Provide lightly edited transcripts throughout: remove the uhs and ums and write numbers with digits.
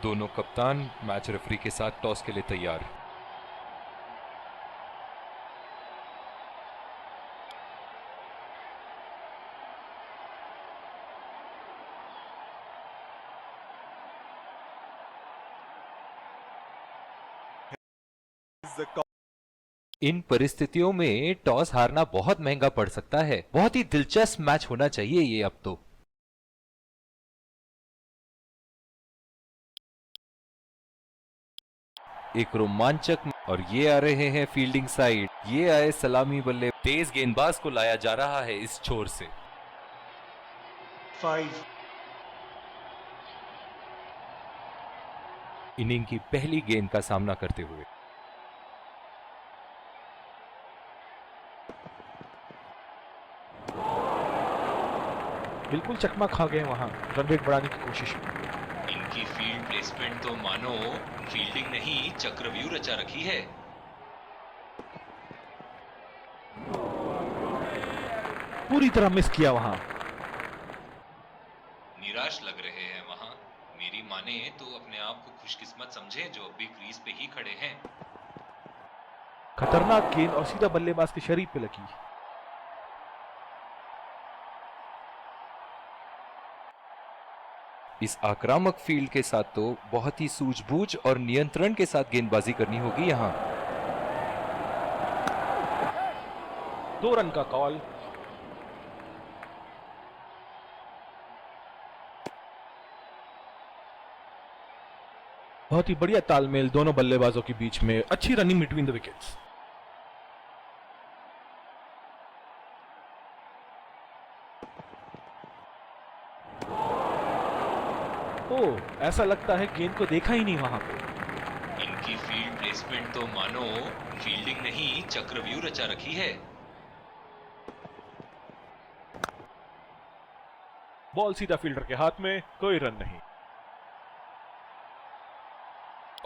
दोनों कप्तान match referee के साथ टॉस के लिए तैयार। इन परिस्थितियों में टॉस हारना बहुत महंगा पड़ सकता है। बहुत ही दिलचस्प मैच होना चाहिए ये अब तो। एक रोमांचक, और ये आ रहे हैं फील्डिंग साइड। ये आए सलामी बल्ले। तेज गेंदबाज को लाया जा रहा है इस छोर से। 5 इनिंग की पहली गेंद का सामना करते हुए बिल्कुल चकमा खा गए वहां रन रेट बढ़ाने की कोशिश में। इनकी फील्ड प्लेसमेंट तो मानो फील्डिंग नहीं चक्रव्यूह रचा रखी है। पूरी तरह मिस किया वहां। निराश लग रहे हैं वहां। मेरी माने तो अपने आप को खुशकिस्मत समझे जो अभी क्रीज पे ही खड़े हैं। खतरनाक गेंद और सीधा बल्लेबाज के शरीर पे लगी। इस आक्रामक फील्ड के साथ तो बहुत ही सूझबूझ और नियंत्रण के साथ गेंदबाजी करनी होगी यहां। 2 रन का कॉल। बहुत ही बढ़िया तालमेल दोनों बल्लेबाजों के बीच में। अच्छी रनिंग बिटवीन द विकेट्स। ओह, ऐसा लगता है गेंद को देखा ही नहीं वहां पे। इनकी फील्ड प्लेसमेंट तो मानो फील्डिंग नहीं चक्रव्यूह रचा रखी है। बॉल सीधा फील्डर के हाथ में, कोई रन नहीं।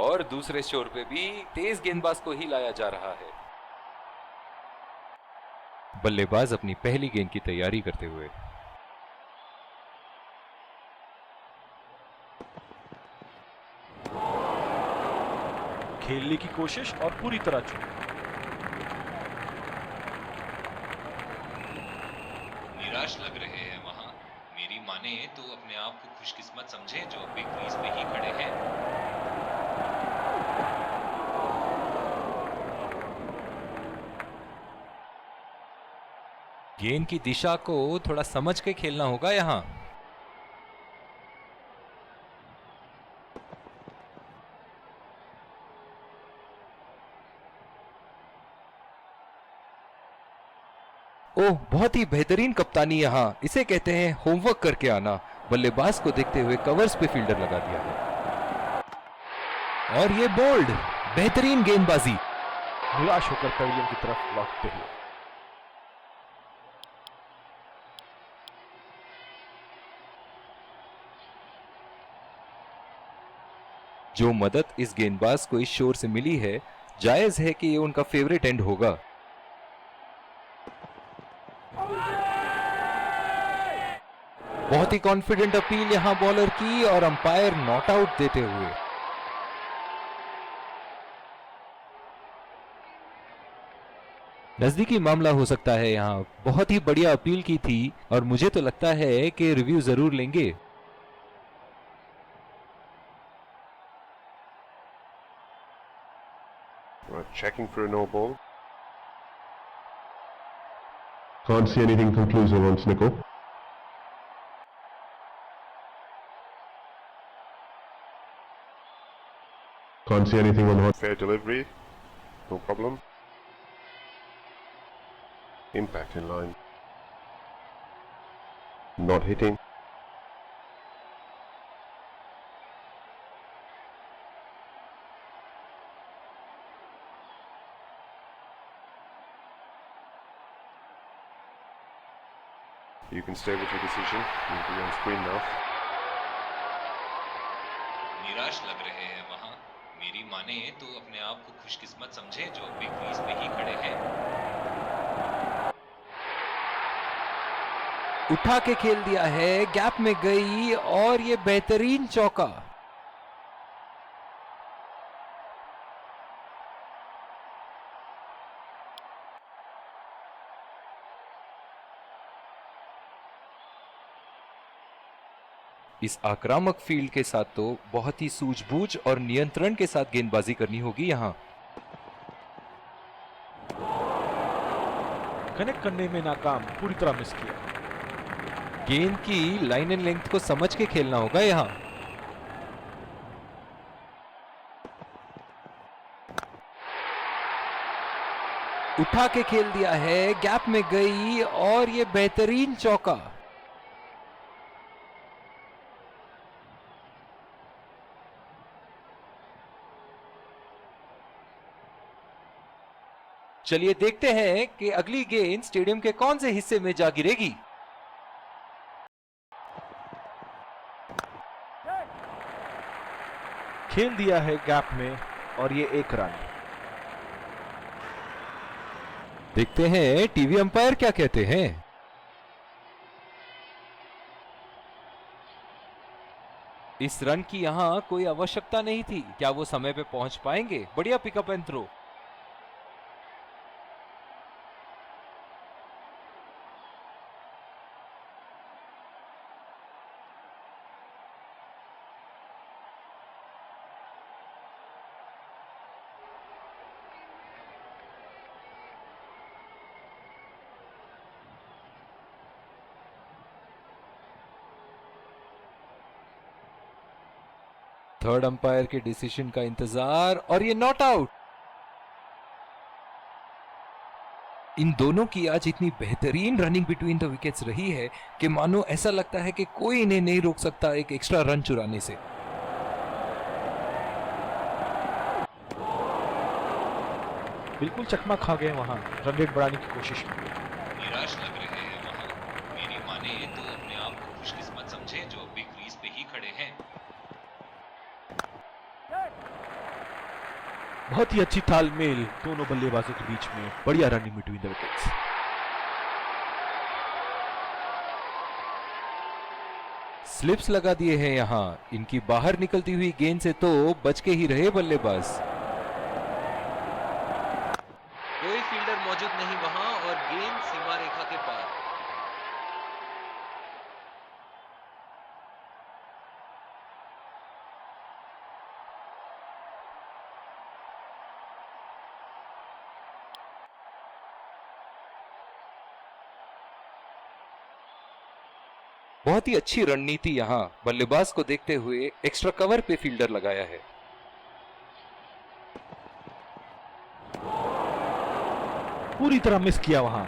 और दूसरे छोर पे भी तेज गेंदबाज को ही लाया जा रहा है। बल्लेबाज अपनी पहली गेंद की तैयारी करते हुए खेलने की कोशिश और पूरी तरह चूक। निराश लग रहे हैं वहां। मेरी माने तो अपने आप को खुशकिस्मत समझे जो अभी क्रीज पे ही खड़े हैं। गेंद की दिशा को थोड़ा समझ के खेलना होगा यहां। ओह, बहुत ही बेहतरीन कप्तानी यहां। इसे कहते हैं होमवर्क करके आना। बल्लेबाज को देखते हुए कवर्स पे फील्डर लगा दिया है। और ये बोल्ड, बेहतरीन गेंदबाजी। निराश होकर पेविलियन की तरफ लौटते हुए। जो मदद इस गेंदबाज को इस शोर से मिली है, जायज है कि ये उनका फेवरेट एंड होगा। बहुत ही कॉन्फिडेंट अपील यहां बॉलर की, और अंपायर नॉट आउट देते हुए। नजदीकी मामला हो सकता है यहां। बहुत ही बढ़िया अपील की थी, और मुझे तो लगता है कि रिव्यू जरूर लेंगे। Checking for a no ball. Can't see anything conclusive on Snickle. Can't see anything on hot. Fair delivery. No problem. Impact in line. Not hitting. You can stay with your decision. You'll be on screen now. निराश लग रहे हैं वहां। मेरी माने तो अपने आप को खुशकिस्मत समझे जो अभी क्रीज पे ही खड़े हैं। उठा के खेल दिया है, गैप में गई, और ये बेहतरीन चौका। इस आक्रामक फील्ड के साथ तो बहुत ही सूझबूझ और नियंत्रण के साथ गेंदबाजी करनी होगी यहाँ। कनेक्ट करने में नाकाम, पूरी तरह मिस किया। गेंद की लाइन एंड लेंथ को समझ के खेलना होगा यहाँ। उठा के खेल दिया है, गैप में गई और ये बेहतरीन चौका। चलिए देखते हैं कि अगली गेंद स्टेडियम के कौन से हिस्से में जा गिरेगी। खेल दिया है गैप में और ये 1 रन। देखते हैं टीवी अंपायर क्या कहते हैं। इस रन की यहां कोई आवश्यकता नहीं थी। क्या वो समय पे पहुंच पाएंगे? बढ़िया pickup and throw. Third umpire के डिसीजन का इंतजार और ये नॉट आउट। इन दोनों की आज इतनी बेहतरीन रनिंग बिटवीन द विकेट्स रही है कि मानो ऐसा लगता है कि कोई इन्हें नहीं रोक सकता एक एक्स्ट्रा रन चुराने से। बिल्कुल चकमा खा गए वहां, रन रेट बढ़ाने की कोशिश में। निराश लग रहे हैं वहां। मेरी माने तो अपने आप को खुशकिस्मत समझे जो अभी क्रीज पे ही खड़े हैं। बहुत ही अच्छी तालमेल दोनों बल्लेबाजों के बीच में, बढ़िया running between the wickets. Slips लगा दिए हैं यहां। इनकी बाहर निकलती हुई गेंद से तो बच के ही रहे बल्लेबाज। कोई फील्डर मौजूद नहीं वहां और गेंद सीमा रेखा के पार। बहुत ही अच्छी रणनीति यहां बल्लेबाज को देखते हुए एक्स्ट्रा कवर पे फील्डर लगाया है। पूरी तरह मिस किया वहां।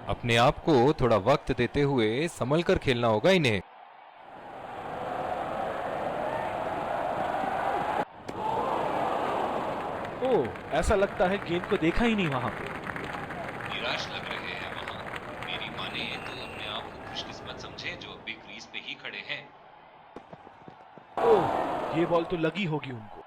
अपने आप को थोड़ा वक्त देते हुए संभल कर खेलना होगा इन्हें। ओह, ऐसा लगता है गेंद को देखा ही नहीं वहां पे। निराश लग रहे हैं वहां। मेरी माने तो अपने आप को खुशकिस्मत समझे जो अभी क्रीज पे ही खड़े हैं। ओह, ये बॉल तो लगी होगी उनको।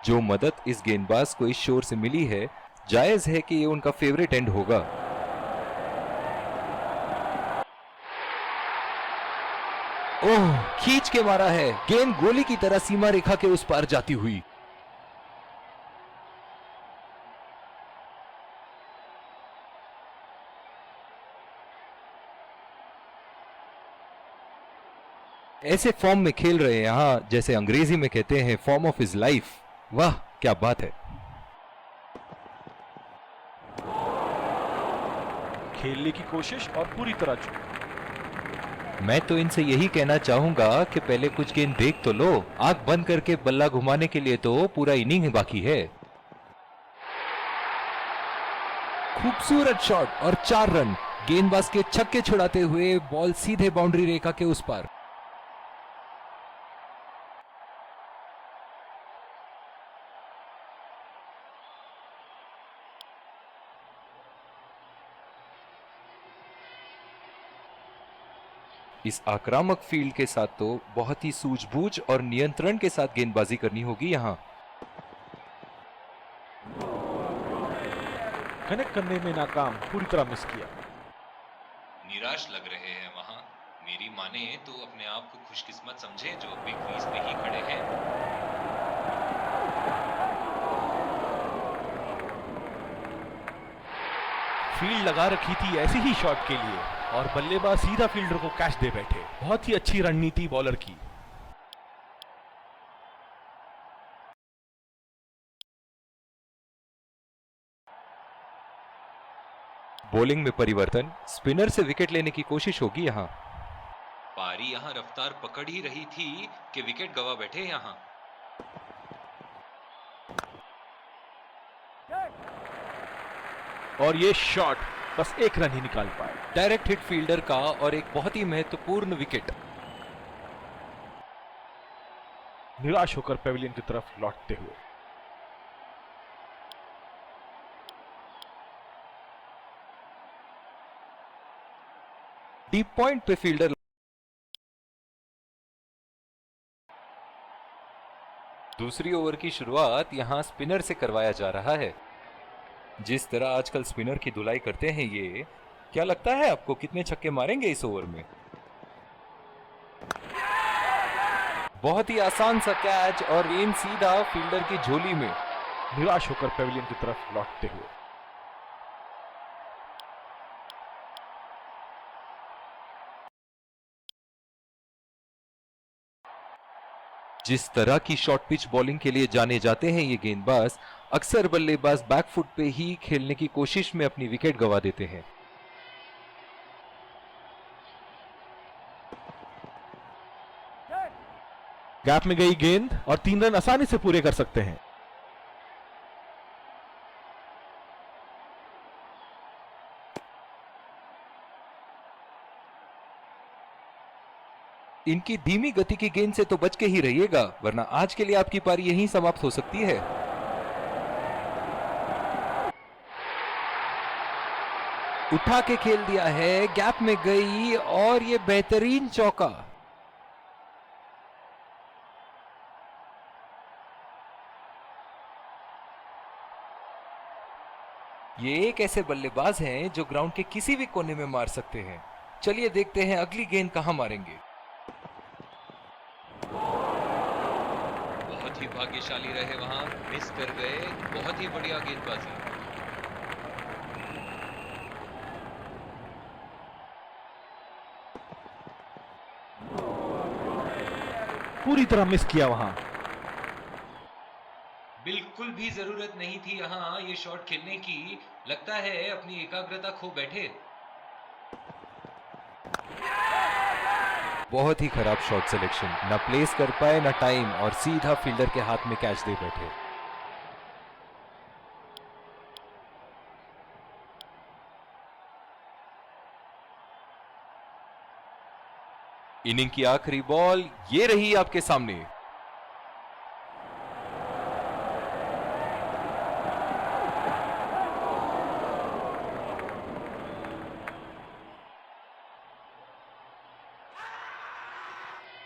जो मदद इस गेंदबाज को इस शोर से मिली है, जायज है कि ये उनका फेवरेट एंड होगा। ओह, खींच के मारा है। गेंद गोली की तरह सीमा रेखा के उस पार जाती हुई। ऐसे फॉर्म में खेल रहे हैं यहां, जैसे अंग्रेजी में कहते हैं फॉर्म ऑफ हिज लाइफ। वाह क्या बात है। खेलने की कोशिश और पूरी तरह चूक। मैं तो इनसे यही कहना चाहूंगा कि पहले कुछ गेंद देख तो लो। आंख बंद करके बल्ला घुमाने के लिए तो पूरा इनिंग बाकी है। खूबसूरत शॉट और 4 रन। गेंदबाज के छक्के छुड़ाते हुए बॉल सीधे बाउंड्री रेखा के उस पार। इस आक्रामक फील्ड के साथ तो बहुत ही सूझबूझ और नियंत्रण के साथ गेंदबाजी करनी होगी यहां। कनेक्ट करने में नाकाम, पूरी तरह मिस किया। निराश लग रहे हैं वहां। मेरी माने तो अपने आप को खुशकिस्मत समझे जो अभी क्रीज पे ही खड़े हैं। फील्ड लगा रखी थी ऐसे ही शॉट के लिए और बल्लेबाज सीधा फील्डर को कैच दे बैठे। बहुत ही अच्छी रणनीति बॉलर की। बॉलिंग में परिवर्तन, स्पिनर से विकेट लेने की कोशिश होगी यहां। पारी यहां रफ्तार पकड़ ही रही थी कि विकेट गवा बैठे यहां। और ये शॉट बस एक रन ही निकाल पाए। डायरेक्ट हिट फील्डर का और एक बहुत ही महत्वपूर्ण विकेट। निराश होकर पेविलियन की तरफ लौटते हुए। डीप पॉइंट पे फील्डर। दूसरी ओवर की शुरुआत यहां स्पिनर से करवाया जा रहा है। जिस तरह आजकल स्पिनर की धुलाई करते हैं ये, क्या लगता है आपको कितने छक्के मारेंगे इस ओवर में? बहुत ही आसान सा कैच और गेंद सीधा फील्डर की झोली में। निराश होकर पेविलियन की तरफ लौटते हुए। जिस तरह की शॉर्ट पिच बॉलिंग के लिए जाने जाते हैं ये गेंदबाज, अक्सर बल्लेबाज बैकफुट पे ही खेलने की कोशिश में अपनी विकेट गंवा देते हैं। गैप में गई गेंद और 3 रन आसानी से पूरे कर सकते हैं। इनकी धीमी गति की गेंद से तो बच के ही रहिएगा, वरना आज के लिए आपकी पारी यहीं समाप्त हो सकती है। उठा के खेल दिया है, गैप में गई और ये बेहतरीन चौका। ये एक ऐसे बल्लेबाज हैं जो ग्राउंड के किसी भी कोने में मार सकते हैं। चलिए देखते हैं अगली गेंद कहां मारेंगे। बहुत ही भाग्यशाली रहे वहां, मिस कर गए। बहुत ही बढ़िया गेंदबाजी। पूरी तरह मिस किया वहां। बिल्कुल भी जरूरत नहीं थी यहां ये शॉट खेलने की। लगता है अपनी एकाग्रता खो बैठे। बहुत ही खराब शॉट सिलेक्शन, ना प्लेस कर पाए ना टाइम, और सीधा फील्डर के हाथ में कैच दे बैठे। इनिंग की आखिरी बॉल ये रही आपके सामने।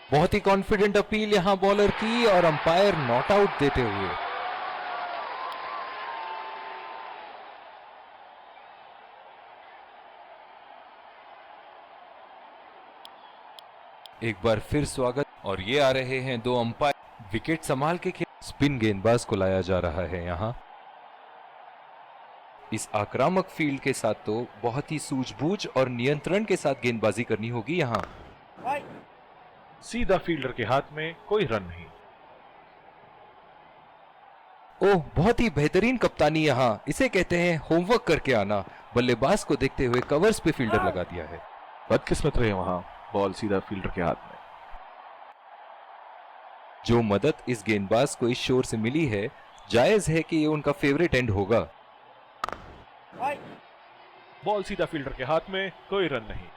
बहुत ही कॉन्फिडेंट अपील यहां बॉलर की और अंपायर नॉट आउट देते हुए। एक बार फिर स्वागत, और ये आ रहे हैं 2 अंपायर। विकेट संभाल के खेल। स्पिन गेंदबाज को लाया जा रहा है यहां। इस आक्रामक फील्ड के साथ तो बहुत ही सूझबूझ और नियंत्रण के साथ गेंदबाजी करनी होगी यहां। सीधा फील्डर के हाथ में, कोई रन नहीं। ओह, बहुत ही बेहतरीन कप्तानी यहां, इसे कहते हैं होमवर्क करके आना। बल्लेबाज को देखते हुए कवर्स पे फील्डर लगा दिया है। बदकिस्मत रहे वहां, बॉल सीधा फील्डर के हाथ में। जो मदद इस गेंदबाज को इस शोर से मिली है, जायज है कि ये उनका फेवरेट एंड होगा। बॉल सीधा फील्डर के हाथ में, कोई रन नहीं।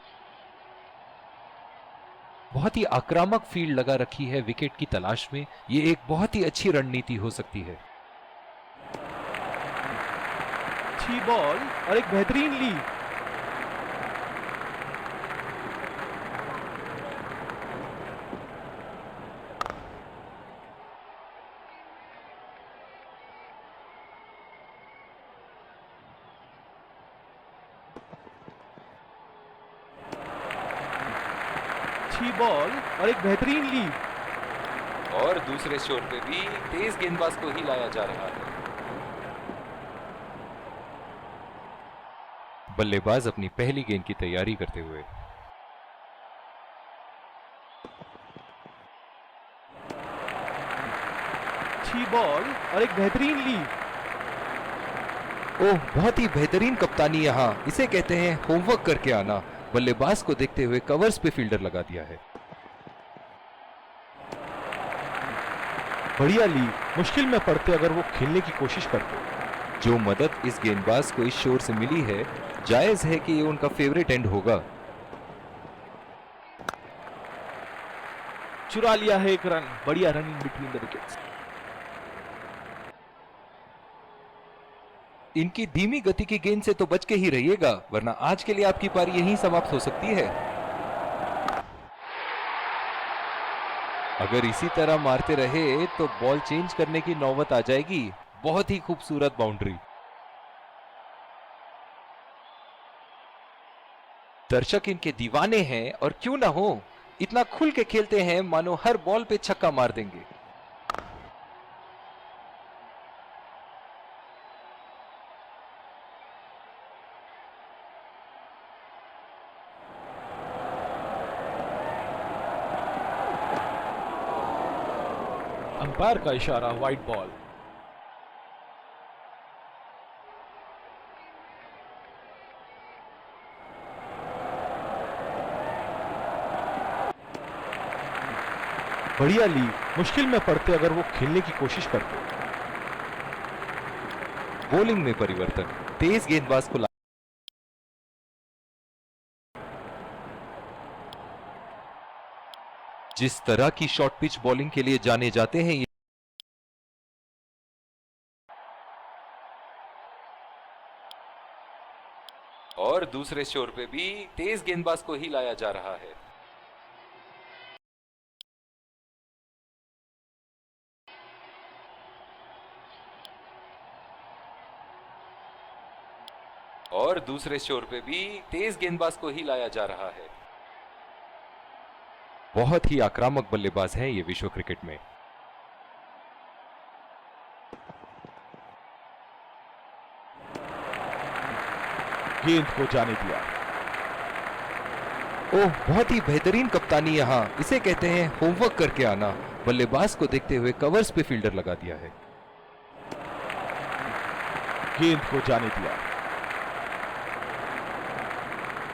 बहुत ही आक्रामक फील्ड लगा रखी है विकेट की तलाश में। ये एक बहुत ही अच्छी रणनीति हो सकती है। अच्छी बॉल और एक बेहतरीन लीड। अच्छी बॉल और एक बेहतरीन लीड। और दूसरे शोर पे भी तेज गेंदबाज को ही लाया जा रहा है। बल्लेबाज अपनी पहली गेंद की तैयारी करते हुए। अच्छी बॉल और एक बेहतरीन लीड। ओह, बहुत ही बेहतरीन कप्तानी यहाँ, इसे कहते हैं होमवर्क करके आना। बल्लेबाज को देखते हुए कवर्स पे फील्डर लगा दिया है। बढ़िया लीड, मुश्किल में पड़ते अगर वो खेलने की कोशिश करते। जो मदद इस गेंदबाज को इस शोर से मिली है, जायज है कि ये उनका फेवरेट एंड होगा। चुरा लिया है एक रन, बढ़िया रनिंग बिटवीन द विकेट्स। इनकी धीमी गति की गेंद से तो बच के ही रहिएगा, वरना आज के लिए आपकी पारी यहीं समाप्त हो सकती है। अगर इसी तरह मारते रहे तो बॉल चेंज करने की नौबत आ जाएगी। बहुत ही खूबसूरत बाउंड्री। दर्शक इनके दीवाने हैं, और क्यों ना हो, इतना खुल के खेलते हैं मानो हर बॉल पे छक्का मार देंगे। अंपायर का इशारा, वाइड बॉल। बढ़िया लीड, मुश्किल में पड़ते अगर वो खेलने की कोशिश करते। बॉलिंग में परिवर्तन, तेज गेंदबाज को जिस तरह की शॉर्ट पिच बॉलिंग के लिए जाने जाते हैं, और दूसरे शोर पे भी तेज गेंदबाज को ही लाया जा रहा है। और दूसरे शोर पे भी तेज गेंदबाज को ही लाया जा रहा है। बहुत ही आक्रामक बल्लेबाज हैं ये विश्व क्रिकेट में। गेंद को जाने दिया। ओह, बहुत ही बेहतरीन कप्तानी यहाँ, इसे कहते हैं होमवर्क करके आना। बल्लेबाज को देखते हुए कवर्स पे फील्डर लगा दिया है। गेंद को जाने दिया।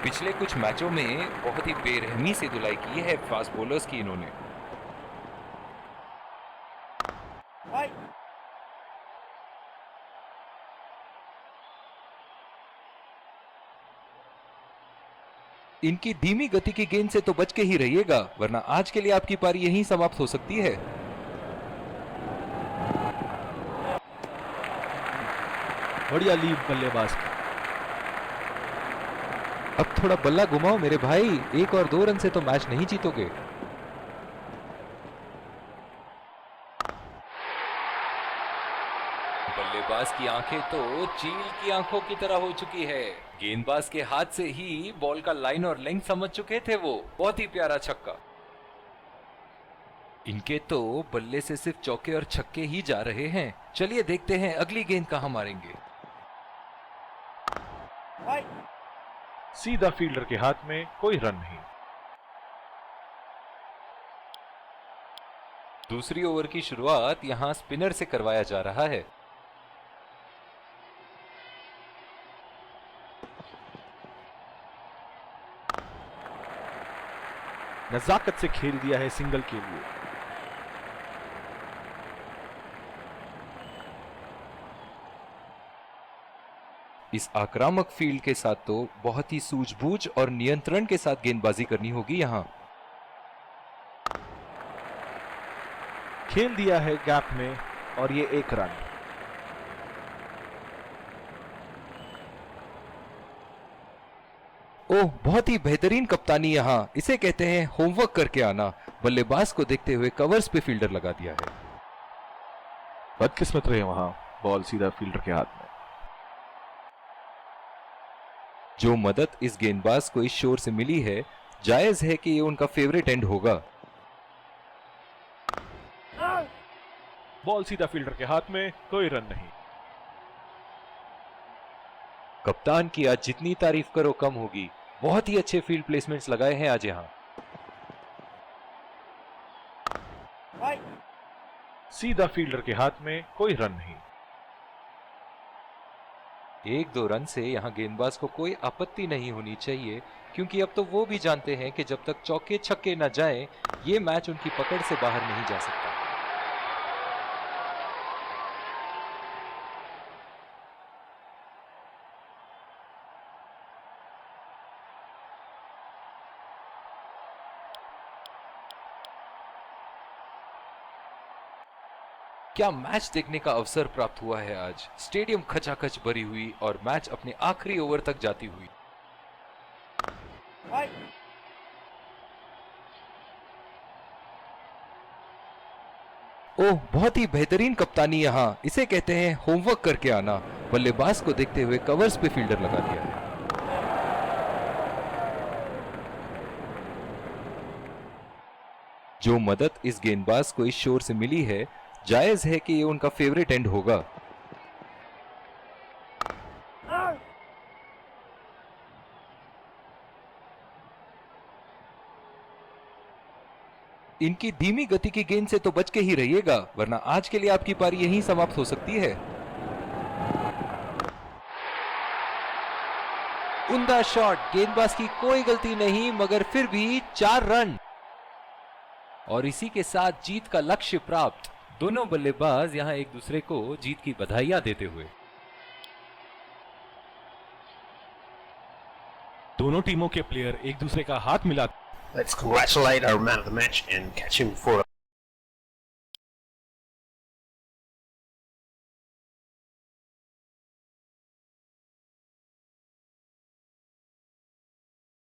पिछले कुछ मैचों में बहुत ही बेरहमी से धुलाई की है फास्ट बॉलर्स की इन्होंने। इनकी धीमी गति की गेंद से तो बच के ही रहिएगा, वरना आज के लिए आपकी पारी यहीं समाप्त हो सकती है। बढ़िया लीड बल्लेबाज की। अब थोड़ा बल्ला घुमाओ मेरे भाई, 1 और 2 रन से तो मैच नहीं जीतोगे। बल्लेबाज की आंखें तो चील की आंखों की तरह हो चुकी है। गेंदबाज के हाथ से ही बॉल का लाइन और लेंथ समझ चुके थे वो। बहुत ही प्यारा छक्का। इनके तो बल्ले से सिर्फ चौके और छक्के ही जा रहे हैं। चलिए देखते हैं अगली गेंद कहां मारेंगे। सीधा फील्डर के हाथ में, कोई रन नहीं। दूसरी ओवर की शुरुआत यहां स्पिनर से करवाया जा रहा है। नजाकत से खेल दिया है सिंगल के लिए। इस आक्रामक फील्ड के साथ तो बहुत ही सूझबूझ और नियंत्रण के साथ गेंदबाजी करनी होगी यहां। खेल दिया है गैप में, और ये 1 रन। ओह, बहुत ही बेहतरीन कप्तानी यहां, इसे कहते हैं होमवर्क करके आना। बल्लेबाज को देखते हुए कवर्स पे फील्डर लगा दिया है। बदकिस्मत रहे वहां, बॉल सीधा फील्डर के हाथ में। जो मदद इस गेंदबाज को इस शोर से मिली है, जायज है कि ये उनका फेवरेट एंड होगा। बॉल सीधा फील्डर के हाथ में, कोई रन नहीं। कप्तान की आज जितनी तारीफ करो कम होगी। बहुत ही अच्छे फील्ड प्लेसमेंट्स लगाए हैं आज यहाँ। सीधा फील्डर के हाथ में, कोई रन नहीं। 1-2 रन से यहाँ गेंदबाज को कोई आपत्ति नहीं होनी चाहिए, क्योंकि अब तो वो भी जानते हैं कि जब तक चौके छक्के न जाएं, ये मैच उनकी पकड़ से बाहर नहीं जा सकता। क्या मैच देखने का अवसर प्राप्त हुआ है आज। स्टेडियम खचाखच भरी हुई और मैच अपने आखिरी ओवर तक जाती हुई। ओह, बहुत ही बेहतरीन कप्तानी यहाँ। इसे कहते हैं होमवर्क करके आना। बल्लेबाज को देखते हुए कवर्स पे फील्डर लगा दिया है। जो मदद इस गेंदबाज को इस शोर से मिली है, जायज है कि ये उनका फेवरेट एंड होगा। इनकी धीमी गति की गेंद से तो बच के ही रहिएगा, वरना आज के लिए आपकी पारी यहीं समाप्त हो सकती है। उम्दा शॉट, गेंदबाज की कोई गलती नहीं, मगर फिर भी 4 रन और इसी के साथ जीत का लक्ष्य प्राप्त। दोनों बल्लेबाज यहां एक दूसरे को जीत की बधाइयां देते हुए। दोनों टीमों के प्लेयर एक दूसरे का हाथ मिला। Let's congratulate our man of the match and catch him for